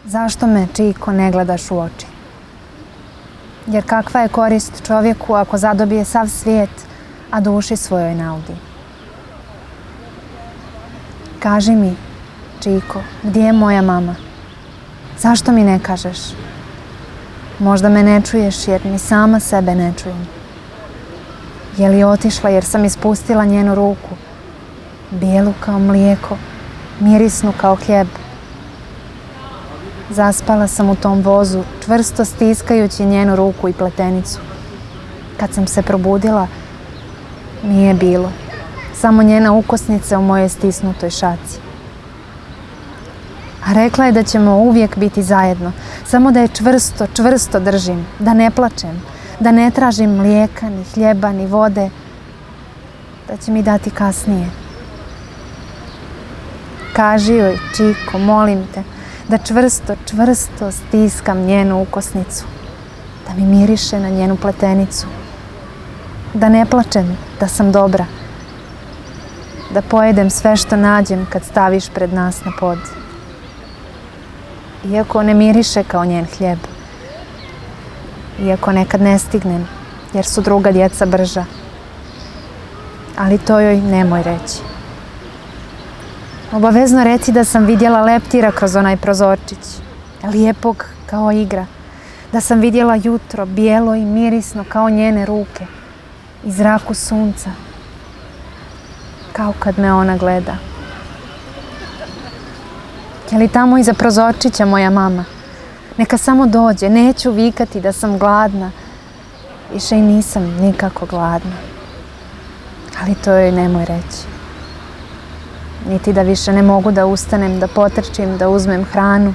Zašto me, Čiko, ne gledaš u oči? Jer kakva je korist čovjeku ako zadobije sav svijet, a duši svojoj naudi? Kaži mi, Čiko, gdje je moja mama? Zašto mi ne kažeš? Možda me ne čuješ jer ni sama sebe ne čujem. Je li otišla jer sam ispustila njenu ruku? Bijelu kao mlijeko, mirisnu kao hljeb. Zaspala sam u tom vozu, čvrsto stiskajući njenu ruku i pletenicu. Kad sam se probudila, nije bilo. Samo njena ukosnica u mojoj stisnutoj šaci. A rekla je da ćemo uvijek biti zajedno, samo da je čvrsto držim, da ne plačem, da ne tražim mlijeka, ni hljeba, ni vode, da će mi dati kasnije. Kaži joj, Čiko, molim te, da čvrsto stiskam njenu ukosnicu, da mi miriše na njenu pletenicu, da ne plačem, da sam dobra, da pojedem sve što nađem kad staviš pred nas na pod. Iako ne miriše kao njen hljeb, iako nekad ne stignem, jer su druga djeca brža, ali to joj nemoj reći. Obavezno reci da sam vidjela leptira kroz onaj prozorčić, lijepog kao igra, da sam vidjela jutro bijelo i mirisno kao njene ruke i zraku sunca, kao kad me ona gleda. Je li tamo iza prozorčića moja mama? Neka samo dođe, neću vikati da sam gladna, više i nisam nikako gladna, ali to joj nemoj reći. Niti da više ne mogu da ustanem, da potrčim, da uzmem hranu.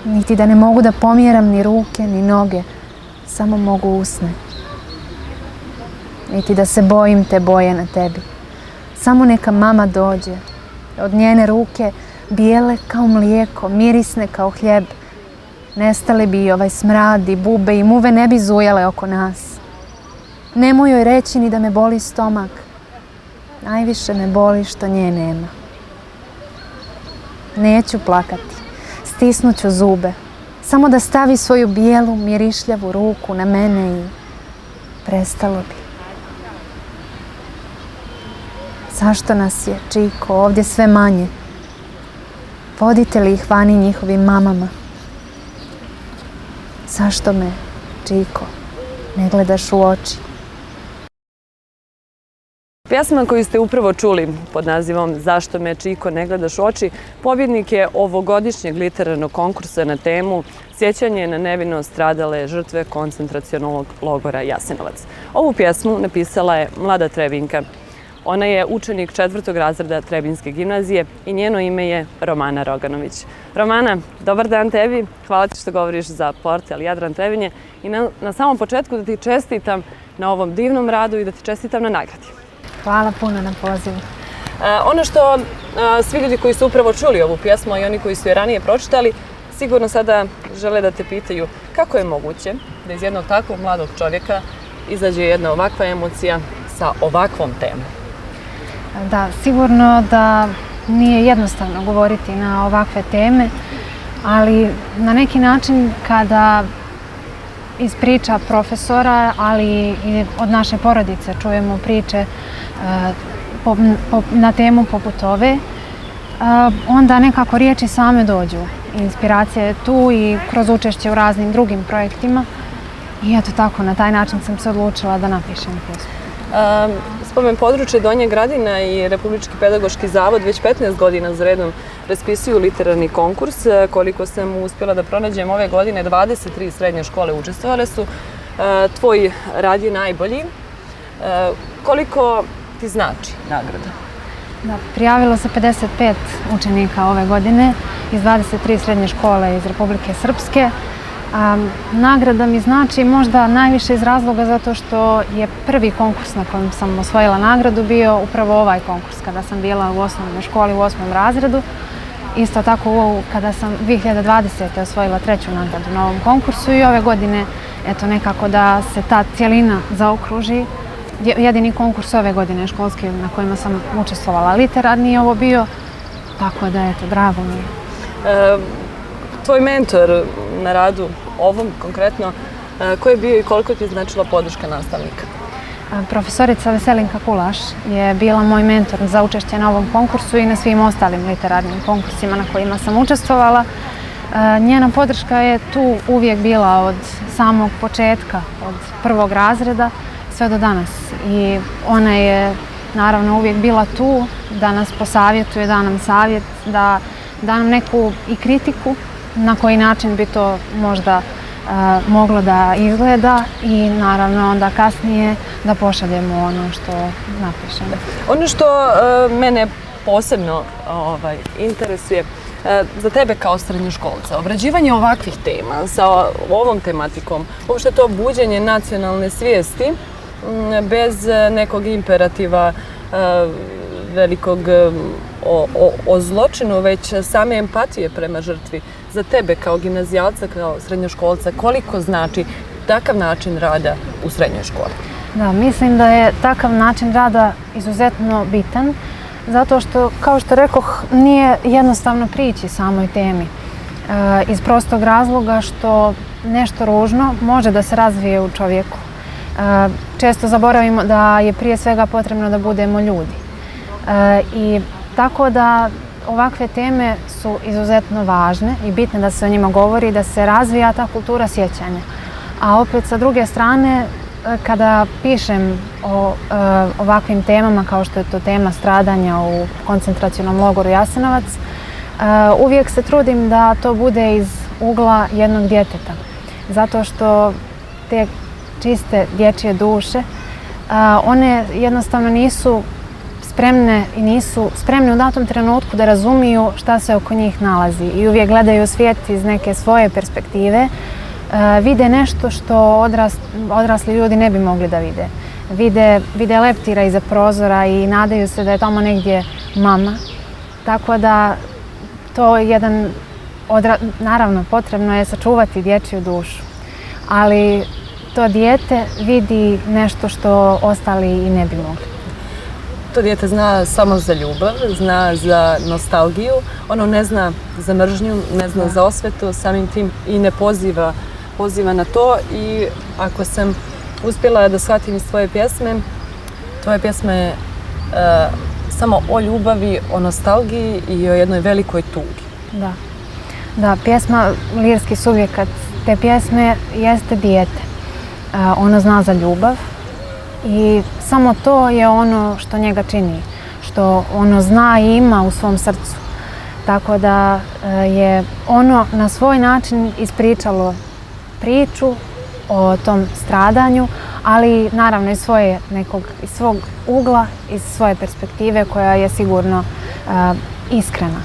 Niti da ne mogu da pomjeram ni ruke, ni noge. Samo mogu usne. Niti da se bojim te boje na tebi. Samo neka mama dođe. Od njene ruke, bijele kao mlijeko, mirisne kao hljeb. Nestale bi i ovaj smrad i bube i muve ne bi zujale oko nas. Nemoj joj reći ni da me boli stomak. Najviše me boli što nje nema. Neću plakati, stisnuću zube, samo da stavi svoju bijelu, mirišljavu ruku na mene i prestalo bi. Zašto nas je, Čiko, ovdje sve manje? Vodite li ih vani njihovim mamama? Zašto me, Čiko, ne gledaš u oči? Pjesma koju ste upravo čuli pod nazivom Zašto me, Čiko, ne gledaš u oči pobjednik je ovogodišnjeg literarnog konkursa na temu Sjećanje na nevino stradale žrtve koncentracionog logora Jasenovac. Ovu pjesmu napisala je mlada Trebinka. Ona je učenik 4. razreda Trebinske gimnazije i njeno ime je Romana Roganović. Romana, dobar dan tebi. Hvala ti što govoriš za portal Jadran Trebinje i na samom početku da ti čestitam na ovom divnom radu i da ti čestitam na nagradi. Hvala puno na pozivu. Ono što svi ljudi koji su upravo čuli ovu pjesmu i oni koji su je ranije pročitali, sigurno sada žele da te pitaju kako je moguće da iz jednog takvog mladog čovjeka izađe jedna ovakva emocija sa ovakvom temom. Da, sigurno da nije jednostavno govoriti na ovakve teme, ali na neki način kada iz priča profesora, ali i od naše porodice čujemo priče na temu poput ove, onda nekako riječi same dođu. Inspiracija je tu i kroz učešće u raznim drugim projektima. I eto tako, na taj način sam se odlučila da napišem pjesmu. Spomen područje Donje Gradina i Republički pedagoški zavod već 15 godina za redom raspisuju literarni konkurs. Koliko sam uspjela da pronađem ove godine, 23 srednje škole učestvovale su. Tvoj rad je najbolji. Koliko ti znači nagrada? Da, prijavilo se 55 učenika ove godine iz 23 srednje škole iz Republike Srpske. Nagrada mi znači možda najviše iz razloga zato što je prvi konkurs na kojem sam osvojila nagradu bio upravo ovaj konkurs kada sam bila u osnovnoj školi u 8. razredu. Isto tako kada sam 2020. osvojila 3. nagradu na ovom konkursu i ove godine eto nekako da se ta cijelina zaokruži. Jedini konkurs ove godine školski na kojima sam učestvovala literarni je ovo bio, tako da eto, drago mi je. tvoj mentor na radu ovom konkretno, ko je bio i koliko ti je značila podrška nastavnika? Profesorica Veselinka Kulaš je bila moj mentor za učešće na ovom konkursu i na svim ostalim literarnim konkursima na kojima sam učestvovala. Njena podrška je tu uvijek bila od samog početka, od prvog razreda sve do danas. I ona je naravno uvijek bila tu da nas posavjetuje, da nam savjet, da nam neku i kritiku na koji način bi to možda moglo da izgleda i naravno onda kasnije da pošaljemo ono što napišemo. Ono što mene posebno interesuje za tebe kao srednjoškolca, obrađivanje ovakvih tema sa ovom tematikom, uopšte to buđenje nacionalne svijesti bez nekog imperativa velikog o zločinu, već same empatije prema žrtvi. Za tebe kao gimnazijalca, kao srednjoškolca, koliko znači takav način rada u srednjoj školi? Da, mislim da je takav način rada izuzetno bitan, zato što, kao što rekoh, nije jednostavno prići samoj temi. Iz prostog razloga što nešto ružno može da se razvije u čovjeku. Često zaboravimo da je prije svega potrebno da budemo ljudi. I tako da ovakve teme su izuzetno važne i bitne da se o njima govori, da se razvija ta kultura sjećanja. A opet sa druge strane, kada pišem o ovakvim temama kao što je to tema stradanja u koncentracionom logoru Jasenovac, uvijek se trudim da to bude iz ugla jednog djeteta. Zato što te čiste dječje duše, one jednostavno nisu spremne i nisu spremne u datom trenutku da razumiju šta se oko njih nalazi i uvijek gledaju svijet iz neke svoje perspektive, vide nešto što odrasli ljudi ne bi mogli da vide. Vide leptira iza prozora i nadaju se da je tamo negdje mama. Tako da to je naravno potrebno je sačuvati dječju dušu, ali to dijete vidi nešto što ostali i ne bi mogli. To dijete zna samo za ljubav, zna za nostalgiju, ono ne zna za mržnju, ne zna za osvetu, samim tim i ne poziva na to. I ako sam uspjela da shvatim iz tvoje pjesme samo o ljubavi, o nostalgiji i o jednoj velikoj tugi. Da, pjesma, lirski subjekat te pjesme jeste dijete. Ono zna za ljubav i samo to je ono što njega čini, što ono zna i ima u svom srcu. Tako da je ono na svoj način ispričalo priču o tom stradanju, ali naravno iz svog ugla, iz svoje perspektive koja je sigurno iskrena.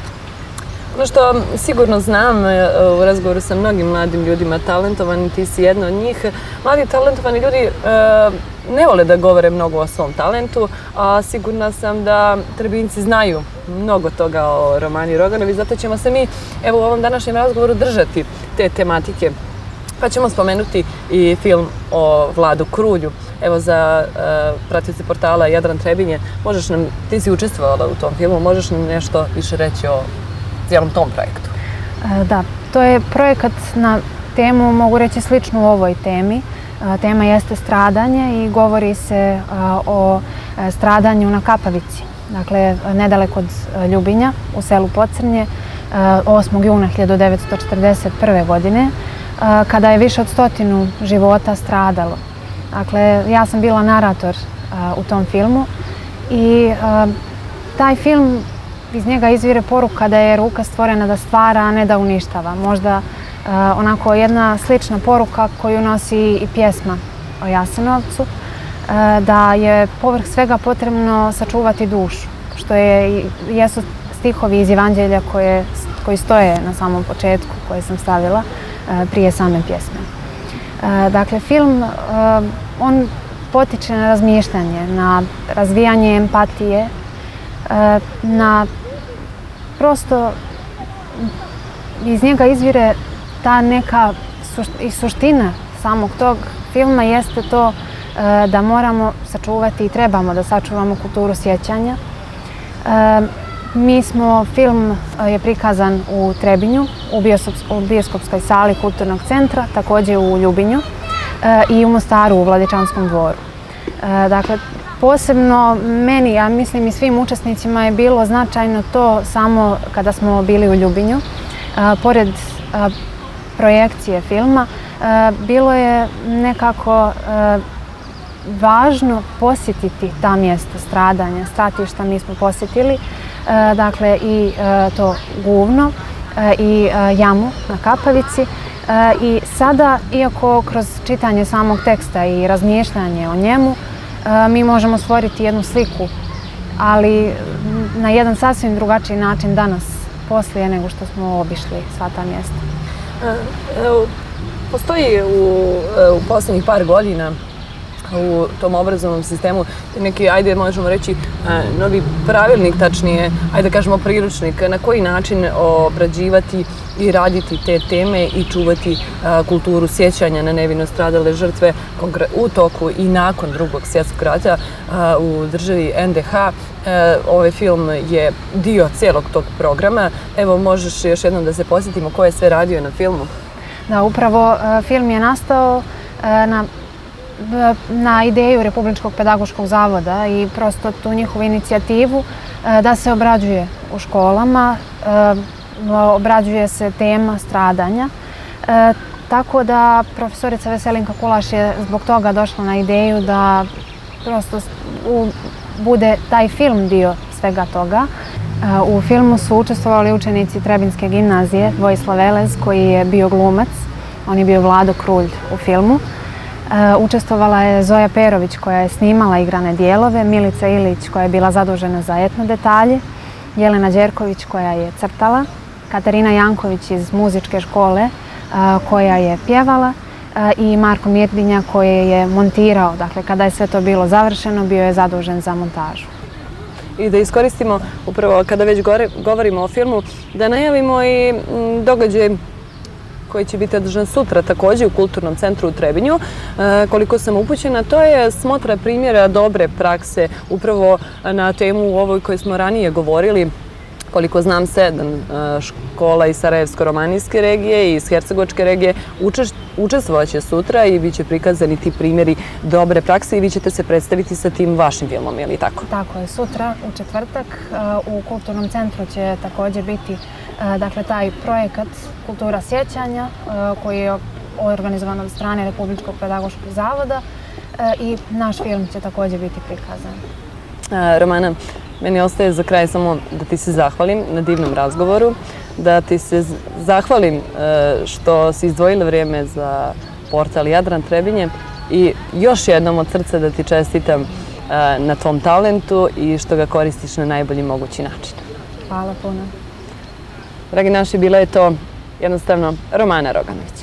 Ono što sigurno znam u razgovoru sa mnogim mladim ljudima, talentovani, ti si jedna od njih. Mladi talentovani ljudi ne vole da govore mnogo o svom talentu, a sigurna sam da Trebinjci znaju mnogo toga o Romani Roganović, zato ćemo se mi u ovom današnjem razgovoru držati te tematike. Pa ćemo spomenuti i film o Vladu Krulju. Evo, za pratioce portala Jadran Trebinje, ti si učestvovala u tom filmu, možeš nam nešto više reći o cijelom tom projektu? Da, to je projekat na temu, mogu reći, sličnu ovoj temi. Tema jeste stradanje i govori se o stradanju na Kapavici, dakle nedaleko od Ljubinja u selu Pocrnje 8. juna 1941. godine, kada je više od 100 života stradalo. Dakle, ja sam bila narator u tom filmu i taj film, iz njega izvire poruka da je ruka stvorena da stvara, a ne da uništava. Možda onako jedna slična poruka koju nosi i pjesma o Jasenovcu, da je povrh svega potrebno sačuvati dušu, što jesu stihovi iz Evanđelja koji stoje na samom početku, koje sam stavila prije same pjesme. Dakle, film, on potiče na razmišljanje, na razvijanje empatije, na prosto iz njega izvire ta neka suština samog tog filma jeste to da moramo sačuvati i trebamo da sačuvamo kulturu sjećanja. Film je prikazan u Trebinju, u bioskopskoj sali Kulturnog centra, također u Ljubinju i u Mostaru u Vladičanskom dvoru. Dakle, posebno meni, ja mislim i svim učesnicima je bilo značajno to samo kada smo bili u Ljubinju. Pored projekcije filma, bilo je nekako važno posjetiti ta mjesta stradanja, stratišta mi smo posjetili, dakle i to Guvno i jamu na Kapavici. I sada, iako kroz čitanje samog teksta i razmišljanje o njemu, mi možemo stvoriti jednu sliku, ali na jedan sasvim drugačiji način danas, poslije nego što smo obišli sva ta mjesta. Postoji u posljednjih par godina u tom obrazovnom sistemu neki, ajde možemo reći, novi pravilnik, tačnije, ajde da kažemo priručnik, na koji način obrađivati i raditi te teme i čuvati kulturu sjećanja na nevino stradale žrtve u toku i nakon Drugog svjetskog rata u državi NDH. Ovaj film je dio cijelog tog programa. Evo, možeš još jednom da se posjetimo ko je sve radio na filmu? Da, upravo film je nastao na ideju Republičkog pedagoškog zavoda i prosto tu njihovu inicijativu da se obrađuje u školama, obrađuje se tema stradanja. Tako da profesorica Veselinka Kulaš je zbog toga došla na ideju da prosto bude taj film dio svega toga. U filmu su učestvovali učenici Trebinske gimnazije, Vojislav Elez koji je bio glumac, on je bio Vlado Krulj u filmu. Učestvovala je Zoja Perović koja je snimala igrane dijelove, Milica Ilić koja je bila zadužena za etno detalje, Jelena Đerković koja je crtala, Katarina Janković iz muzičke škole koja je pjevala i Marko Mirdinja koji je montirao. Dakle, kada je sve to bilo završeno, bio je zadužen za montažu. I da iskoristimo, upravo kada već govorimo o filmu, da najavimo i događaj koji će biti održan sutra također u Kulturnom centru u Trebinju. Koliko sam upućena, to je smotra primjera dobre prakse upravo na temu u ovoj kojoj smo ranije govorili. Koliko znam, 7 škola iz Sarajevsko-romanijske regije i iz Hercegovačke regije učestvovat će sutra i bit će prikazani ti primjeri dobre prakse i vi ćete se predstaviti sa tim vašim filmom, je li tako? Tako je, sutra u četvrtak u Kulturnom centru će također biti taj projekat Kultura sjećanja koji je organizovan od strane Republičkog pedagoškog zavoda i naš film će također biti prikazan. Romana, meni ostaje za kraj samo da ti se zahvalim na divnom razgovoru, da ti se zahvalim što si izdvojila vrijeme za portal Jadran Trebinje i još jednom od srca da ti čestitam na tvom talentu i što ga koristiš na najbolji mogući način. Hvala puno. Dragi naši, bila je to jednostavno Romana Roganović.